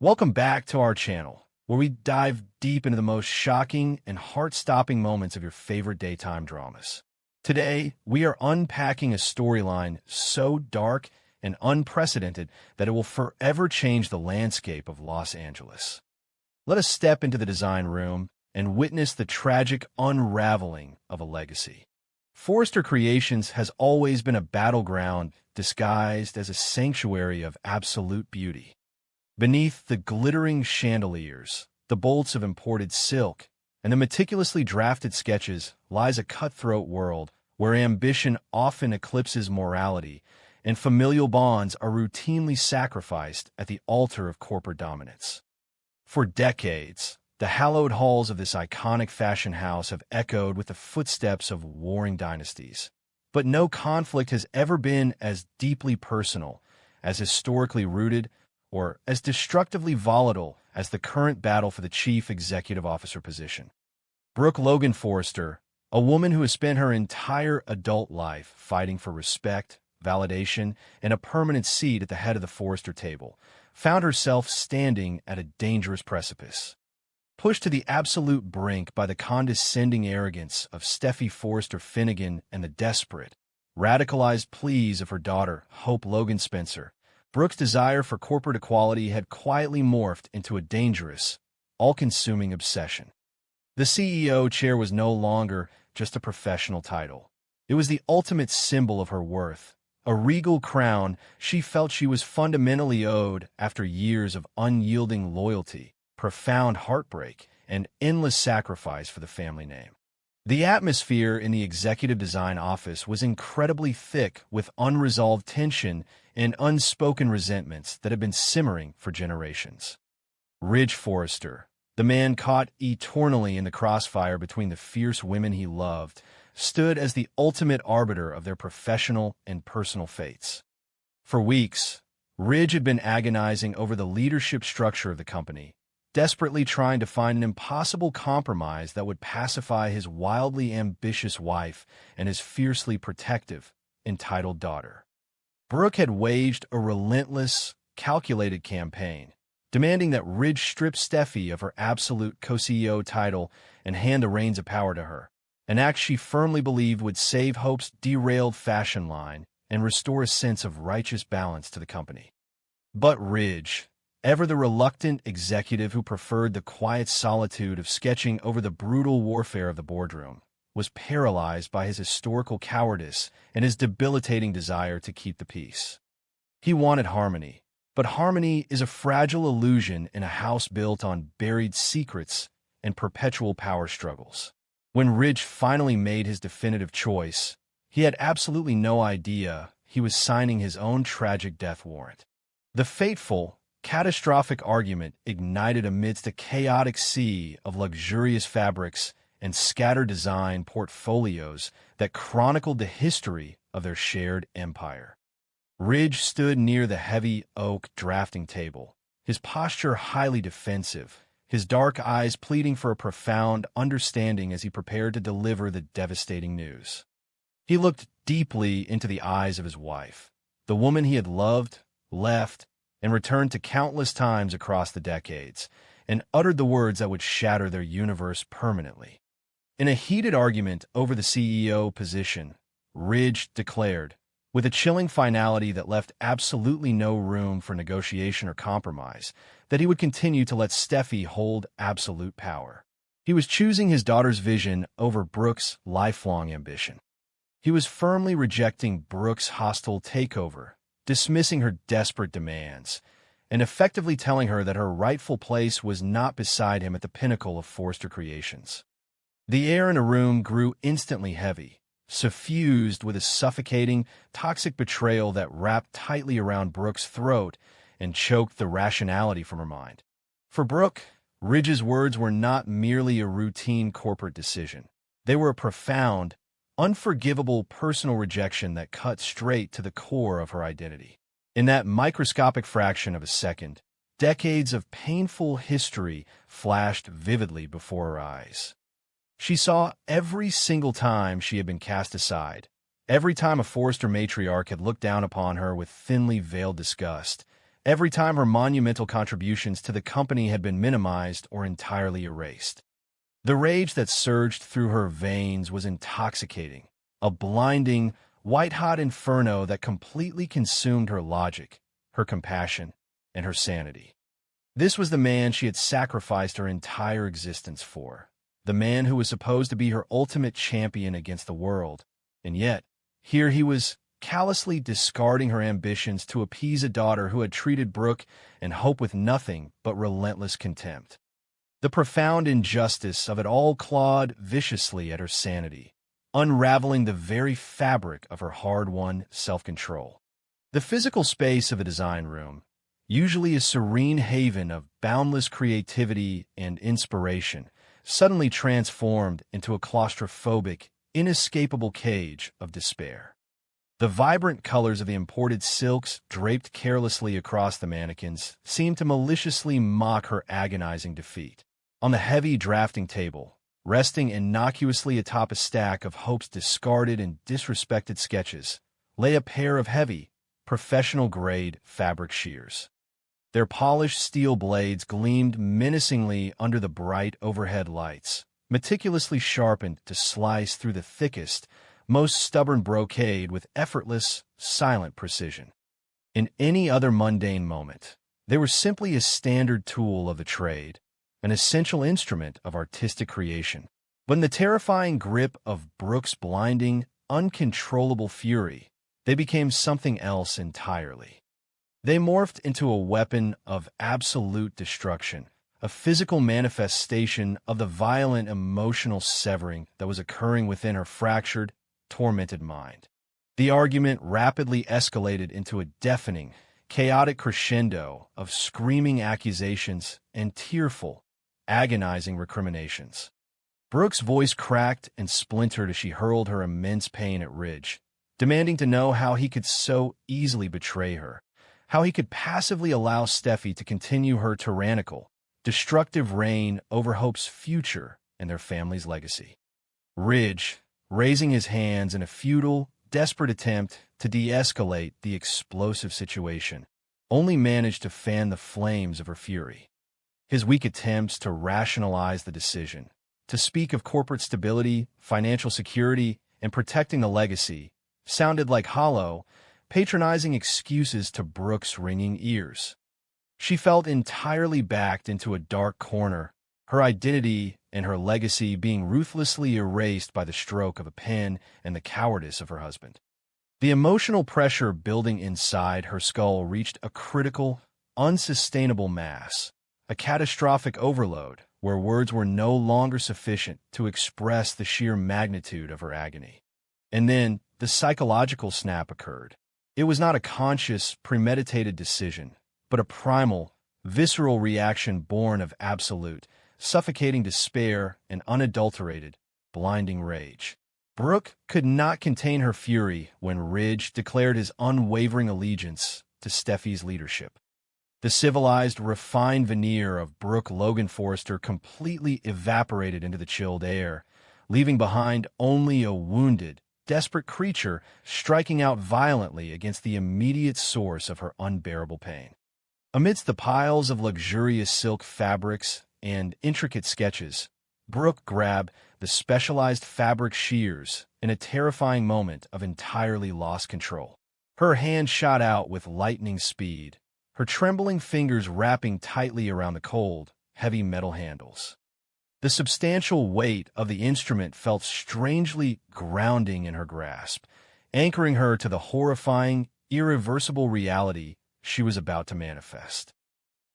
Welcome back to our channel, where we dive deep into the most shocking and heart-stopping moments of your favorite daytime dramas. Today, we are unpacking a storyline so dark and unprecedented that it will forever change the landscape of Los Angeles. Let us step into the design room and witness the tragic unraveling of a legacy. Forrester Creations has always been a battleground disguised as a sanctuary of absolute beauty. Beneath the glittering chandeliers, the bolts of imported silk, and the meticulously drafted sketches lies a cutthroat world where ambition often eclipses morality and familial bonds are routinely sacrificed at the altar of corporate dominance. For decades, the hallowed halls of this iconic fashion house have echoed with the footsteps of warring dynasties. But no conflict has ever been as deeply personal, as historically rooted, or as destructively volatile as the current battle for the chief executive officer position. Brooke Logan Forrester, a woman who has spent her entire adult life fighting for respect, validation, and a permanent seat at the head of the Forrester table, found herself standing at a dangerous precipice. Pushed to the absolute brink by the condescending arrogance of Steffy Forrester Finnegan and the desperate, radicalized pleas of her daughter, Hope Logan Spencer, Brooke's desire for corporate equality had quietly morphed into a dangerous, all-consuming obsession. The CEO chair was no longer just a professional title. It was the ultimate symbol of her worth, a regal crown she felt she was fundamentally owed after years of unyielding loyalty, profound heartbreak, and endless sacrifice for the family name. The atmosphere in the executive design office was incredibly thick with unresolved tension and unspoken resentments that had been simmering for generations. Ridge Forrester, the man caught eternally in the crossfire between the fierce women he loved, stood as the ultimate arbiter of their professional and personal fates. For weeks, Ridge had been agonizing over the leadership structure of the company, desperately trying to find an impossible compromise that would pacify his wildly ambitious wife and his fiercely protective, entitled daughter. Brooke had waged a relentless, calculated campaign, demanding that Ridge strip Steffy of her absolute co-CEO title and hand the reins of power to her, an act she firmly believed would save Hope's derailed fashion line and restore a sense of righteous balance to the company. But Ridge, ever the reluctant executive who preferred the quiet solitude of sketching over the brutal warfare of the boardroom, was paralyzed by his historical cowardice and his debilitating desire to keep the peace. He wanted harmony, but harmony is a fragile illusion in a house built on buried secrets and perpetual power struggles. When Ridge finally made his definitive choice, he had absolutely no idea he was signing his own tragic death warrant. The fateful, catastrophic argument ignited amidst a chaotic sea of luxurious fabrics and scattered design portfolios that chronicled the history of their shared empire. Ridge stood near the heavy oak drafting table, his posture highly defensive, his dark eyes pleading for a profound understanding as he prepared to deliver the devastating news. He looked deeply into the eyes of his wife, the woman he had loved, left, and returned to countless times across the decades, and uttered the words that would shatter their universe permanently. In a heated argument over the CEO position, Ridge declared, with a chilling finality that left absolutely no room for negotiation or compromise, that he would continue to let Steffy hold absolute power. He was choosing his daughter's vision over Brooke's lifelong ambition. He was firmly rejecting Brooke's hostile takeover, dismissing her desperate demands, and effectively telling her that her rightful place was not beside him at the pinnacle of Forrester Creations. The air in a room grew instantly heavy, suffused with a suffocating, toxic betrayal that wrapped tightly around Brooke's throat and choked the rationality from her mind. For Brooke, Ridge's words were not merely a routine corporate decision. They were a profound, unforgivable personal rejection that cut straight to the core of her identity. In that microscopic fraction of a second, decades of painful history flashed vividly before her eyes. She saw every single time she had been cast aside, every time a Forrester matriarch had looked down upon her with thinly veiled disgust, every time her monumental contributions to the company had been minimized or entirely erased. The rage that surged through her veins was intoxicating, a blinding, white-hot inferno that completely consumed her logic, her compassion, and her sanity. This was the man she had sacrificed her entire existence for, the man who was supposed to be her ultimate champion against the world, and yet, here he was, callously discarding her ambitions to appease a daughter who had treated Brooke and Hope with nothing but relentless contempt. The profound injustice of it all clawed viciously at her sanity, unraveling the very fabric of her hard-won self-control. The physical space of a design room, usually a serene haven of boundless creativity and inspiration, suddenly transformed into a claustrophobic, inescapable cage of despair. The vibrant colors of the imported silks draped carelessly across the mannequins seemed to maliciously mock her agonizing defeat. On the heavy drafting table, resting innocuously atop a stack of Hope's discarded and disrespected sketches, lay a pair of heavy, professional-grade fabric shears. Their polished steel blades gleamed menacingly under the bright overhead lights, meticulously sharpened to slice through the thickest, most stubborn brocade with effortless, silent precision. In any other mundane moment, they were simply a standard tool of the trade, an essential instrument of artistic creation. But in the terrifying grip of Brooke's blinding, uncontrollable fury, they became something else entirely. They morphed into a weapon of absolute destruction, a physical manifestation of the violent emotional severing that was occurring within her fractured, tormented mind. The argument rapidly escalated into a deafening, chaotic crescendo of screaming accusations and tearful, agonizing recriminations. Brooke's voice cracked and splintered as she hurled her immense pain at Ridge, demanding to know how he could so easily betray her, how he could passively allow Steffy to continue her tyrannical, destructive reign over Hope's future and their family's legacy. Ridge, raising his hands in a futile, desperate attempt to de-escalate the explosive situation, only managed to fan the flames of her fury. His weak attempts to rationalize the decision, to speak of corporate stability, financial security, and protecting the legacy, sounded like hollow, patronizing excuses to Brooke's ringing ears. She felt entirely backed into a dark corner, her identity and her legacy being ruthlessly erased by the stroke of a pen and the cowardice of her husband. The emotional pressure building inside her skull reached a critical, unsustainable mass, a catastrophic overload where words were no longer sufficient to express the sheer magnitude of her agony. And then the psychological snap occurred. It was not a conscious, premeditated decision, but a primal, visceral reaction born of absolute, suffocating despair and unadulterated, blinding rage. Brooke could not contain her fury when Ridge declared his unwavering allegiance to Steffy's leadership. The civilized, refined veneer of Brooke Logan Forrester completely evaporated into the chilled air, leaving behind only a wounded, desperate creature striking out violently against the immediate source of her unbearable pain. Amidst the piles of luxurious silk fabrics and intricate sketches, Brooke grabbed the specialized fabric shears in a terrifying moment of entirely lost control. Her hand shot out with lightning speed, her trembling fingers wrapping tightly around the cold, heavy metal handles. The substantial weight of the instrument felt strangely grounding in her grasp, anchoring her to the horrifying, irreversible reality she was about to manifest.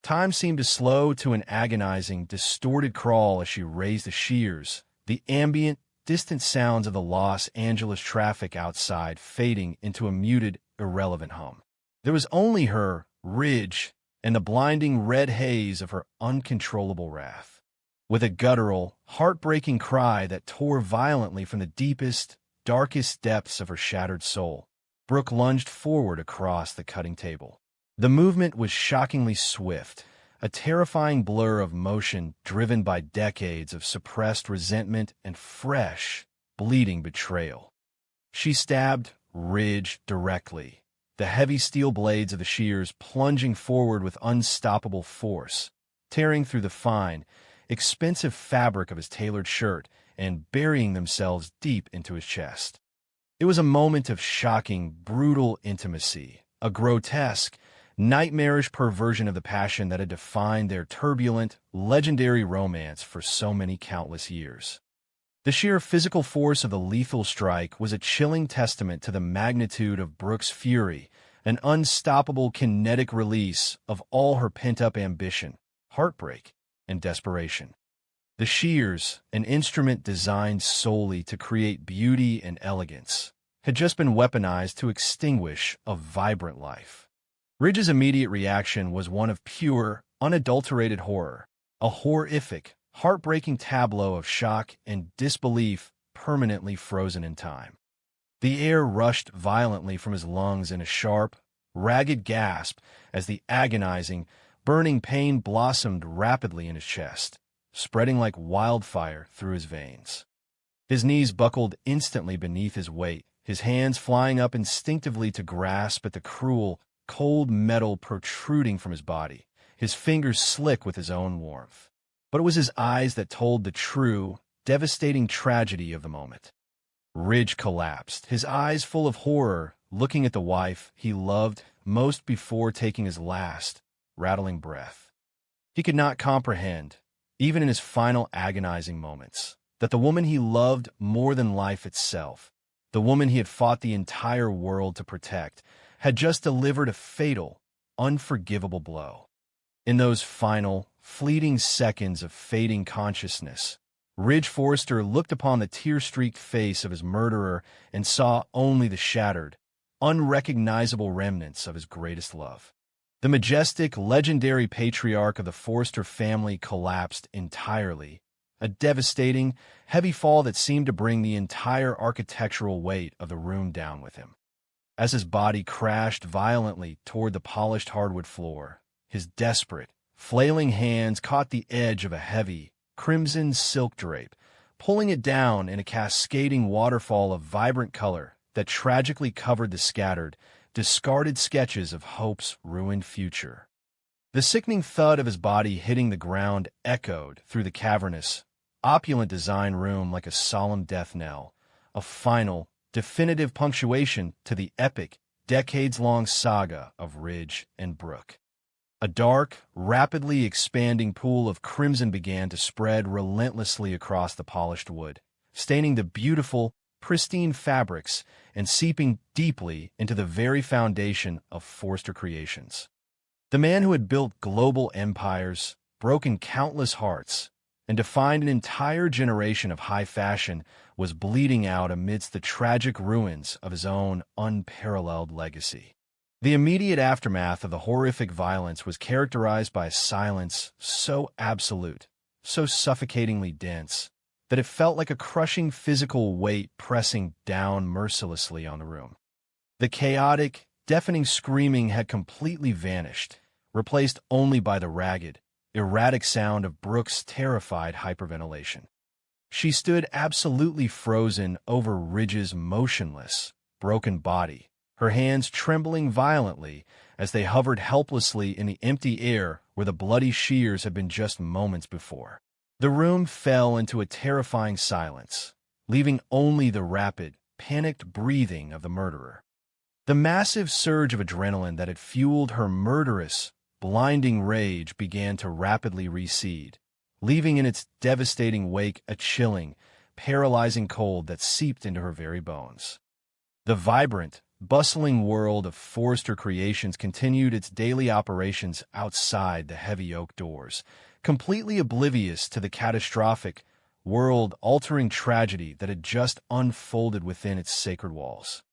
Time seemed to slow to an agonizing, distorted crawl as she raised the shears, the ambient, distant sounds of the Los Angeles traffic outside fading into a muted, irrelevant hum. There was only her, Ridge, and the blinding red haze of her uncontrollable wrath. With a guttural, heartbreaking cry that tore violently from the deepest, darkest depths of her shattered soul, Brooke lunged forward across the cutting table. The movement was shockingly swift, a terrifying blur of motion driven by decades of suppressed resentment and fresh, bleeding betrayal. She stabbed Ridge directly, the heavy steel blades of the shears plunging forward with unstoppable force, tearing through the fine, expensive fabric of his tailored shirt and burying themselves deep into his chest. It was a moment of shocking, brutal intimacy, a grotesque, nightmarish perversion of the passion that had defined their turbulent, legendary romance for so many countless years. The sheer physical force of the lethal strike was a chilling testament to the magnitude of Brooke's fury, an unstoppable kinetic release of all her pent-up ambition, heartbreak, and desperation. The shears, an instrument designed solely to create beauty and elegance, had just been weaponized to extinguish a vibrant life. Ridge's immediate reaction was one of pure, unadulterated horror, a horrific, heartbreaking tableau of shock and disbelief permanently frozen in time. The air rushed violently from his lungs in a sharp, ragged gasp as the agonizing, burning pain blossomed rapidly in his chest, spreading like wildfire through his veins. His knees buckled instantly beneath his weight, his hands flying up instinctively to grasp at the cruel, cold metal protruding from his body, his fingers slick with his own warmth. But it was his eyes that told the true, devastating tragedy of the moment. Ridge collapsed, his eyes full of horror, looking at the wife he loved most before taking his last, rattling breath. He could not comprehend, even in his final agonizing moments, that the woman he loved more than life itself, the woman he had fought the entire world to protect, had just delivered a fatal, unforgivable blow. In those final, fleeting seconds of fading consciousness, Ridge Forrester looked upon the tear-streaked face of his murderer and saw only the shattered, unrecognizable remnants of his greatest love. The majestic, legendary patriarch of the Forrester family collapsed entirely, a devastating, heavy fall that seemed to bring the entire architectural weight of the room down with him. As his body crashed violently toward the polished hardwood floor, his desperate, flailing hands caught the edge of a heavy, crimson silk drape, pulling it down in a cascading waterfall of vibrant color that tragically covered the scattered, discarded sketches of Hope's ruined future. The sickening thud of his body hitting the ground echoed through the cavernous, opulent design room like a solemn death knell, a final, definitive punctuation to the epic, decades-long saga of Ridge and Brooke. A dark, rapidly expanding pool of crimson began to spread relentlessly across the polished wood, staining the beautiful, pristine fabrics and seeping deeply into the very foundation of Forrester Creations. The man who had built global empires, broken countless hearts, and defined an entire generation of high fashion was bleeding out amidst the tragic ruins of his own unparalleled legacy. The immediate aftermath of the horrific violence was characterized by a silence so absolute, so suffocatingly dense, that it felt like a crushing physical weight pressing down mercilessly on the room. The chaotic, deafening screaming had completely vanished, replaced only by the ragged, erratic sound of Brooke's terrified hyperventilation. She stood absolutely frozen over Ridge's motionless, broken body, her hands trembling violently as they hovered helplessly in the empty air where the bloody shears had been just moments before. The room fell into a terrifying silence, leaving only the rapid, panicked breathing of the murderer. The massive surge of adrenaline that had fueled her murderous, blinding rage began to rapidly recede, leaving in its devastating wake a chilling, paralyzing cold that seeped into her very bones. The vibrant, bustling world of Forrester Creations continued its daily operations outside the heavy oak doors, completely oblivious to the catastrophic, world-altering tragedy that had just unfolded within its sacred walls.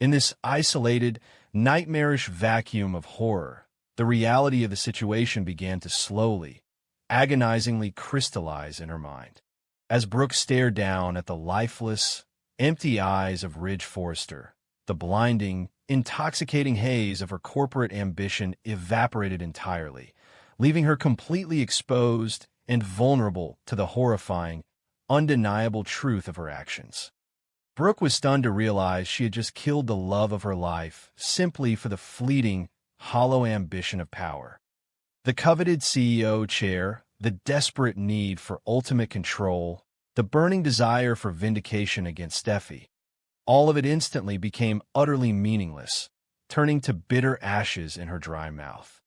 In this isolated, nightmarish vacuum of horror, the reality of the situation began to slowly, agonizingly crystallize in her mind. As Brooke stared down at the lifeless, empty eyes of Ridge Forrester, the blinding, intoxicating haze of her corporate ambition evaporated entirely, leaving her completely exposed and vulnerable to the horrifying, undeniable truth of her actions. Brooke was stunned to realize she had just killed the love of her life simply for the fleeting, hollow ambition of power. The coveted CEO chair, the desperate need for ultimate control, the burning desire for vindication against Steffy. All of it instantly became utterly meaningless, turning to bitter ashes in her dry mouth.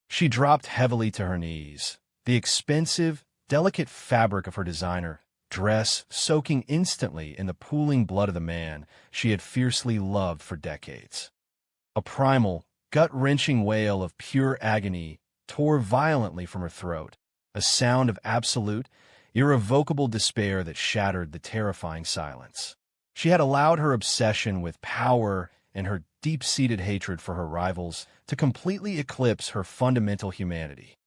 She dropped heavily to her knees, the expensive, delicate fabric of her designer dress soaking instantly in the pooling blood of the man she had fiercely loved for decades. A primal, gut-wrenching wail of pure agony tore violently from her throat, a sound of absolute, irrevocable despair that shattered the terrifying silence. She had allowed her obsession with power and her deep-seated hatred for her rivals to completely eclipse her fundamental humanity.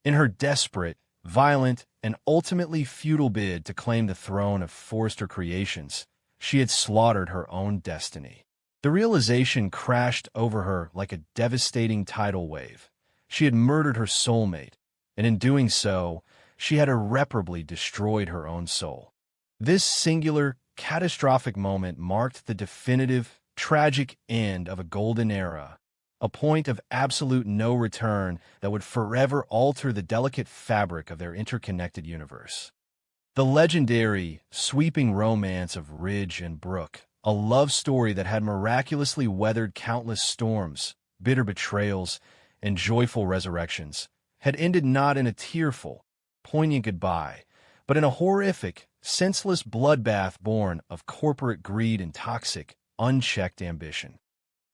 In her desperate, violent, and ultimately futile bid to claim the throne of Forrester Creations, she had slaughtered her own destiny. The realization crashed over her like a devastating tidal wave. She had murdered her soulmate, and in doing so, she had irreparably destroyed her own soul. This singular, catastrophic moment marked the definitive, tragic end of a golden era, a point of absolute no return that would forever alter the delicate fabric of their interconnected universe. The legendary, sweeping romance of Ridge and Brooke, a love story that had miraculously weathered countless storms, bitter betrayals, and joyful resurrections, had ended not in a tearful, poignant goodbye, but in a horrific, senseless bloodbath born of corporate greed and toxic, unchecked ambition.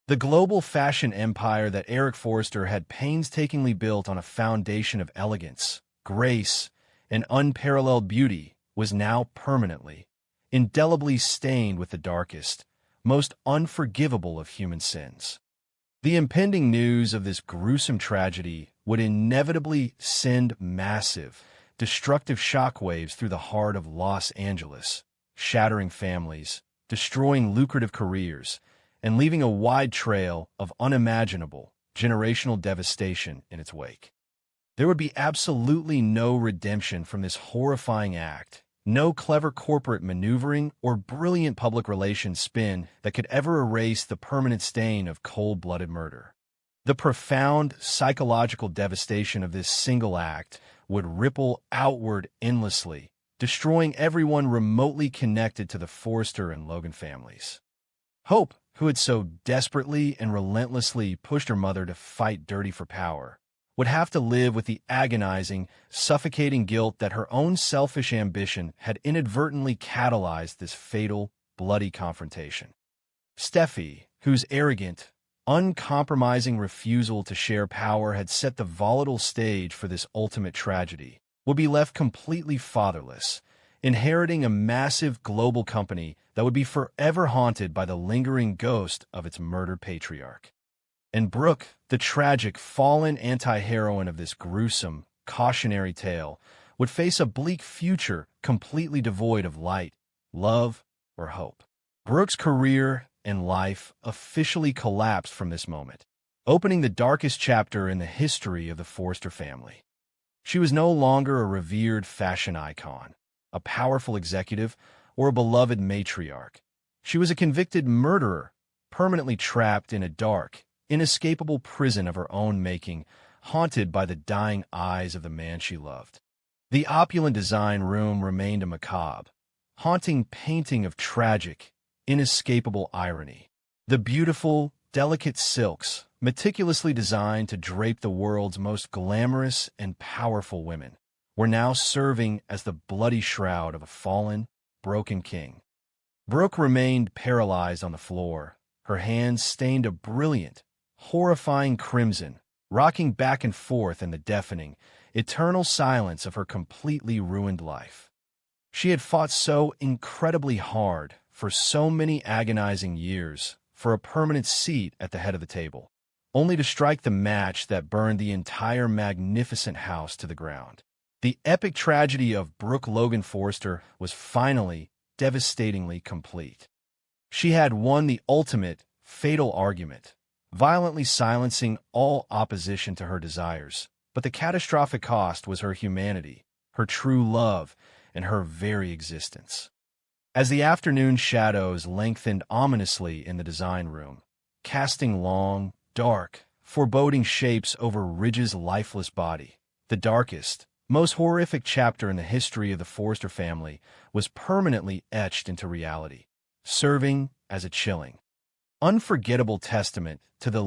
The global fashion empire that Eric Forrester had painstakingly built on a foundation of elegance, grace, and unparalleled beauty was now permanently, indelibly stained with the darkest, most unforgivable of human sins. The impending news of this gruesome tragedy would inevitably send massive, destructive shockwaves through the heart of Los Angeles, shattering families, destroying lucrative careers, and leaving a wide trail of unimaginable, generational devastation in its wake. There would be absolutely no redemption from this horrifying act, no clever corporate maneuvering or brilliant public relations spin that could ever erase the permanent stain of cold-blooded murder. The profound psychological devastation of this single act would ripple outward endlessly, destroying everyone remotely connected to the Forrester and Logan families. Hope, who had so desperately and relentlessly pushed her mother to fight dirty for power, would have to live with the agonizing, suffocating guilt that her own selfish ambition had inadvertently catalyzed this fatal, bloody confrontation. Steffy, whose arrogant, uncompromising refusal to share power had set the volatile stage for this ultimate tragedy, would be left completely fatherless, inheriting a massive global company that would be forever haunted by the lingering ghost of its murdered patriarch. And Brooke, the tragic, fallen anti-heroine of this gruesome, cautionary tale, would face a bleak future completely devoid of light, love, or hope. Brooke's career and life officially collapsed from this moment, opening the darkest chapter in the history of the Forrester family. She was no longer a revered fashion icon, a powerful executive, or a beloved matriarch. She was a convicted murderer, permanently trapped in a dark, inescapable prison of her own making, haunted by the dying eyes of the man she loved. The opulent design room remained a macabre, haunting painting of tragic, inescapable irony. The beautiful, delicate silks, meticulously designed to drape the world's most glamorous and powerful women, were now serving as the bloody shroud of a fallen, broken king. Brooke remained paralyzed on the floor, her hands stained a brilliant, horrifying crimson, rocking back and forth in the deafening, eternal silence of her completely ruined life. She had fought so incredibly hard for so many agonizing years for a permanent seat at the head of the table, only to strike the match that burned the entire magnificent house to the ground. The epic tragedy of Brooke Logan Forrester was finally, devastatingly complete. She had won the ultimate, fatal argument, violently silencing all opposition to her desires, but the catastrophic cost was her humanity, her true love, and her very existence. As the afternoon shadows lengthened ominously in the design room, casting long, dark, foreboding shapes over Ridge's lifeless body, the darkest, most horrific chapter in the history of the Forrester family was permanently etched into reality, serving as a chilling, unforgettable testament to the